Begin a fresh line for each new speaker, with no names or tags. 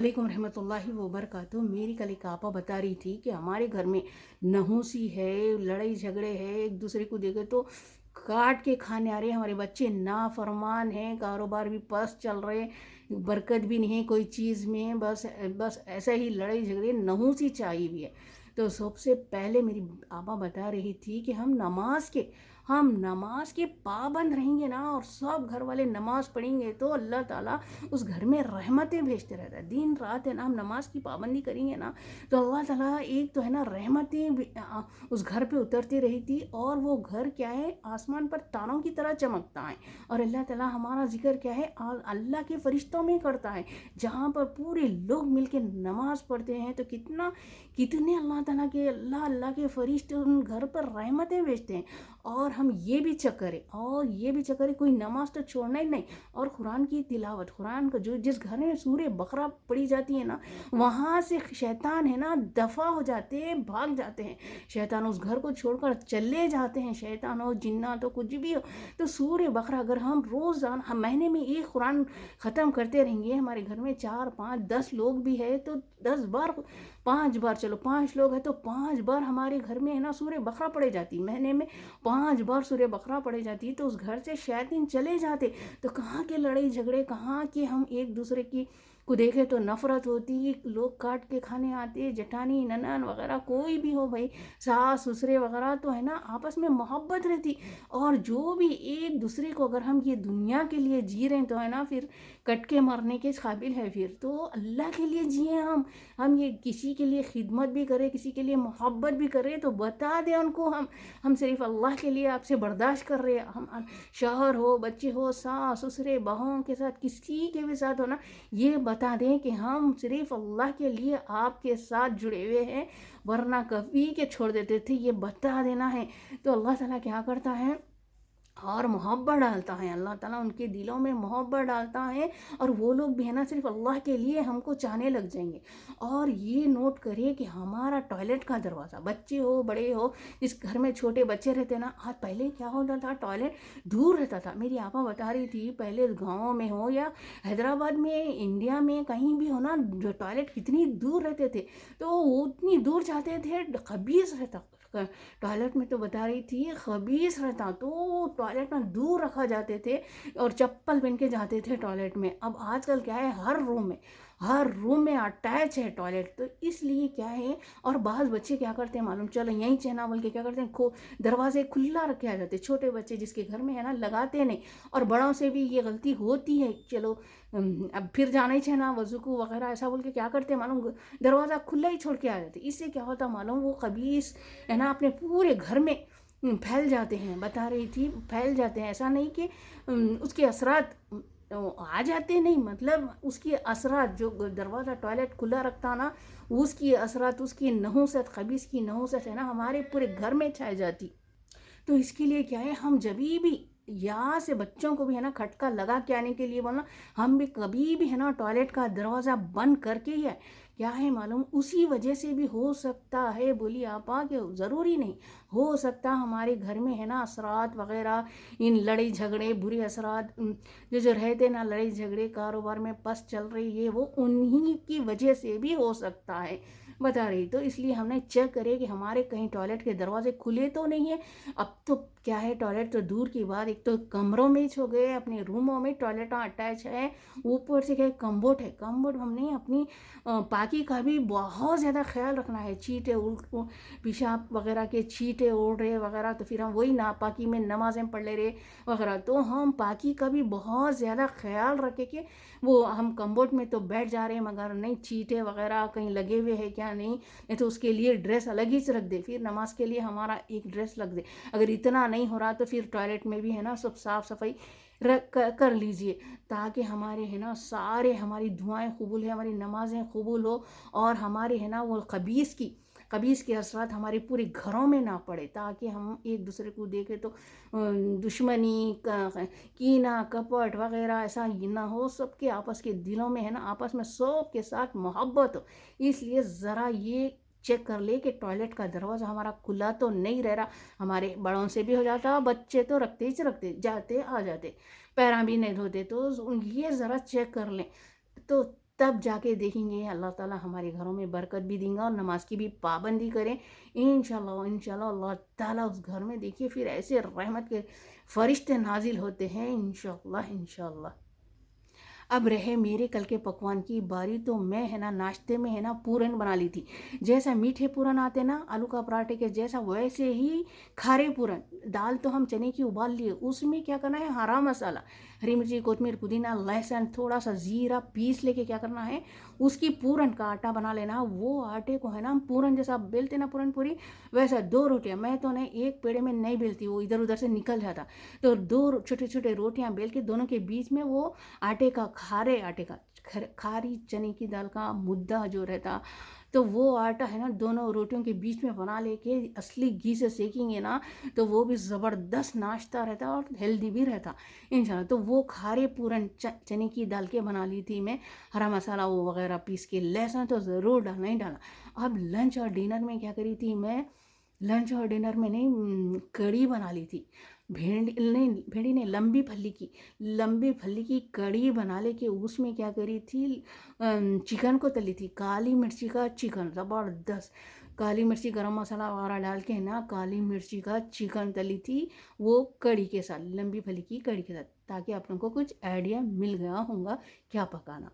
वालेकुम रहमतुल्लाहि वबरकातुहू। मेरी कल एक आपा बता रही थी कि हमारे घर में नहुसी है, लड़ाई झगड़े है, एक दूसरे को देखे तो काट के खाने आ रहे हैं। हमारे बच्चे नाफरमान हैं, कारोबार भी पस्त चल रहे, बरकत भी नहीं है कोई चीज़ में, बस बस ऐसा ही लड़ाई झगड़े, नहुसी चाहिए भी है। तो सबसे पहले मेरी आपा बता रही थी कि हम नमाज के पाबंद रहेंगे ना, और सब घर वाले नमाज पढ़ेंगे तो अल्लाह ताला उस घर में रहमतें भेजते रहता है। दिन रात है ना, हम नमाज की पाबंदी करेंगे ना तो अल्लाह ताला एक तो है ना रहमतें उस घर पे उतरती रही थी, और वो घर क्या है, आसमान पर तारों की तरह चमकता है। और अल्लाह ताला हमारा जिक्र क्या है, अल्लाह के फरिश्तों में करता है, जहाँ पर पूरे लोग मिलके नमाज पढ़ते हैं तो कितने अल्लाह अल्लाह के फरिश्ते उन घर पर रहमतें भेजते हैं। और हम ये भी चक्कर है, कोई नमाज तो छोड़ना ही नहीं, और कुरान की तिलावत, कुरान का जो जिस घर में सूरह बकरा पढ़ी जाती है ना, वहाँ से शैतान है ना दफ़ा हो जाते हैं, भाग जाते हैं। शैतान उस घर को छोड़कर चले जाते हैं, शैतान हो, जिन्नात हो, कुछ भी हो। तो सूरह बकरा अगर हम रोज़ाना, हम महीने में एक कुरान ख़त्म करते रहेंगे, हमारे घर में 4 5 10 लोग भी है तो 10 बार, 5 बार, चलो 5 लोग हैं तो 5 बार हमारे घर में है ना सूरह बकरा पढ़े जाती, महीने में 5 बार सूरह बकरा पढ़े जाती, तो उस घर से शैतान चले जाते। तो कहाँ के लड़ाई झगड़े, कहाँ के हम एक दूसरे की को देखे तो नफरत होती, लोग काट के खाने आते, जेठानी ननन वगैरह कोई भी हो भाई, सास ससुरे वगैरह, तो है ना आपस में मोहब्बत रहती। और जो भी एक दूसरे को, अगर हम ये दुनिया के लिए जी रहे हैं तो है ना फिर कट के मरने के काबिल है। फिर तो अल्लाह के लिए जिए हम ये किसी के लिए खिदमत भी करें, किसी के लिए मोहब्बत भी करें तो बता दें उनको, हम सिर्फ अल्लाह के लिए आपसे बर्दाश्त कर रहे हैं। हम शौहर हो, बच्चे हो, सास ससुरे बहूओं के साथ, किसी के भी साथ हो ना, ये बता दें कि हम सिर्फ अल्लाह के लिए आपके साथ जुड़े हुए हैं, वरना कभी के छोड़ देते थे, ये बता देना है। तो अल्लाह ताला क्या करता है, और मोहब्बत डालता है, अल्लाह ताला उनके दिलों में मोहब्बत डालता है, और वो लोग भी है ना सिर्फ अल्लाह के लिए हमको चाहने लग जाएंगे। और ये नोट करिए कि हमारा टॉयलेट का दरवाज़ा, बच्चे हो बड़े हो, जिस घर में छोटे बच्चे रहते ना, आज पहले क्या होता था, टॉयलेट दूर रहता था। मेरी आपा बता रही थी, पहले गाँव में हो या हैदराबाद में, इंडिया में कहीं भी हो ना, जो टॉयलेट कितनी दूर रहते थे, तो वो उतनी दूर जाते थे, खबीस रहता टॉयलेट में, तो बता रही थी खबीस रहता, तो टॉयलेट में दूर रखा जाते थे और चप्पल पहन के जाते थे टॉयलेट में। अब आजकल क्या है, हर रूम में अटैच है टॉयलेट, तो इसलिए क्या है। और बाज़ बच्चे क्या करते हैं मालूम, चलो यहीं चहना बोल के क्या करते हैं, दरवाजे खुला रखे आ जाते, छोटे बच्चे जिसके घर में है ना लगाते नहीं। और बड़ों से भी ये गलती होती है, चलो अब फिर जाना ही चहना वज़ू वगैरह ऐसा बोल के क्या करते हैं मालूम, दरवाज़ा खुला ही छोड़ के आ जाते। इससे क्या होता मालूम, वो खबीस है ना अपने पूरे घर में फैल जाते हैं। बता रही थी फैल जाते हैं, ऐसा नहीं कि उसके असरात आ जाते नहीं, मतलब उसकी असरात, जो दरवाज़ा टॉयलेट खुला रखता ना, उसकी असरात, उसकी नहुसत, खबीस की नहुसत है ना हमारे पूरे घर में छाई जाती। तो इसके लिए क्या है, हम जभी भी यहाँ से बच्चों को भी है ना खटका लगा के आने के लिए बोलना, हम भी कभी भी है ना टॉयलेट का दरवाज़ा बंद करके ही है। क्या है मालूम, उसी वजह से भी हो सकता है, बोली आपा कि ज़रूरी नहीं, हो सकता हमारे घर में है ना असरात वगैरह, इन लड़ाई झगड़े, बुरे असरात, जो रहते ना लड़ाई झगड़े, कारोबार में पस चल रही है, वो उन्हीं की वजह से भी हो सकता है, बता रही। तो इसलिए हमने चेक करे कि हमारे कहीं टॉयलेट के दरवाजे खुले तो नहीं है। अब तो क्या है, टॉयलेट तो दूर की बात, एक तो कमरों में हो गए, अपने रूमों में टॉयलेट अटैच है, ऊपर से क्या है, कम्बोर्ड है, कम्बोर्ड हमने अपनी पाकी का भी बहुत ज़्यादा ख्याल रखना है। छींटे पेशाब वगैरह के छींटे उड़ रहे वगैरह, तो फिर हम वही नापाकी में नमाज़ें पढ़ ले रहे वगैरह, तो हम पाकी का भी बहुत ज़्यादा ख्याल रखें कि वो हम कम्बोर्ड में तो बैठ जा रहे हैं, मगर नहीं छींटे वगैरह कहीं लगे हुए हैं क्या, नहीं तो उसके लिए ड्रेस अलग ही से रख दे, फिर नमाज के लिए हमारा एक ड्रेस लग दे। अगर इतना नहीं हो रहा तो फिर टॉयलेट में भी है ना सब साफ़ सफाई कर लीजिए, ताकि हमारे है ना सारे, हमारी दुआएं कबूल है, हमारी नमाजें कबूल हो, और हमारे है ना वो खबीस के असरात हमारे पूरे घरों में ना पड़े, ताकि हम एक दूसरे को देखें तो दुश्मनी, कीना कपट वगैरह ऐसा ना हो, सबके आपस के दिलों में है ना आपस में सब के साथ मोहब्बत हो। इसलिए ज़रा ये चेक कर ले कि टॉयलेट का दरवाज़ा हमारा खुला तो नहीं रह रहा। हमारे बड़ों से भी हो जाता, बच्चे तो रखते जाते आ जाते, पैरा भी नहीं धोते, तो ये ज़रा चेक कर लें। तो तब जाके देखेंगे अल्लाह ताला हमारे घरों में बरकत भी देंगे और नमाज की भी पाबंदी करें इंशाल्लाह इंशाल्लाह। अल्लाह ताला उस घर में देखिए फिर ऐसे रहमत के फरिश्ते नाजिल होते हैं इंशाल्लाह इंशाल्लाह। अब रहे मेरे कल के पकवान की बारी, तो मैं है ना नाश्ते में है ना पूरन बना ली थी। जैसा मीठे पूरन आते ना आलू का पराठे के जैसा, वैसे ही खारे पूरन। दाल तो हम चने की उबाल लिए, उसमें क्या करना है, हरा मसाला, हरी मिर्ची, कोतमीर, पुदीना, लहसुन, थोड़ा सा जीरा पीस लेके क्या करना है, उसकी पूरन का आटा बना लेना। वो आटे को है ना हम पूरन जैसा बेलते ना पूरन पूरी, वैसा 2 रोटियां, मैं तो नहीं एक पेड़े में नहीं बेलती, वो इधर उधर से निकल जाता। तो 2 छोटे छोटे रोटियां बेल के दोनों के बीच में वो आटे का, खारे आटे का, खारी चने की दाल का मुद्दा जो रहता, तो वो आटा है ना दोनों रोटियों के बीच में बना लेके असली घी से सेकेंगे ना, तो वो भी ज़बरदस्त नाश्ता रहता और हेल्दी भी रहता इंशाल्लाह। तो वो खारे पूरन चने की दाल के बना ली थी मैं, हरा मसाला वो वगैरह पीस के, लहसुन तो ज़रूर डालना ही डाला। अब लंच और डिनर में क्या करी थी मैं, लंच और डिनर में नहीं कढ़ी बना ली थी। भेड़ी नहीं, लंबी फली की कढ़ी बना ले के उसमें क्या करी थी, चिकन को तली थी, काली मिर्ची का चिकन ज़बरदस्त, काली मिर्ची गरम मसाला वगैरह डाल के ना काली मिर्ची का चिकन तली थी वो कढ़ी के साथ, लंबी फली की कढ़ी के साथ, ताकि आप लोगों को कुछ आइडिया मिल गया होगा क्या पकाना।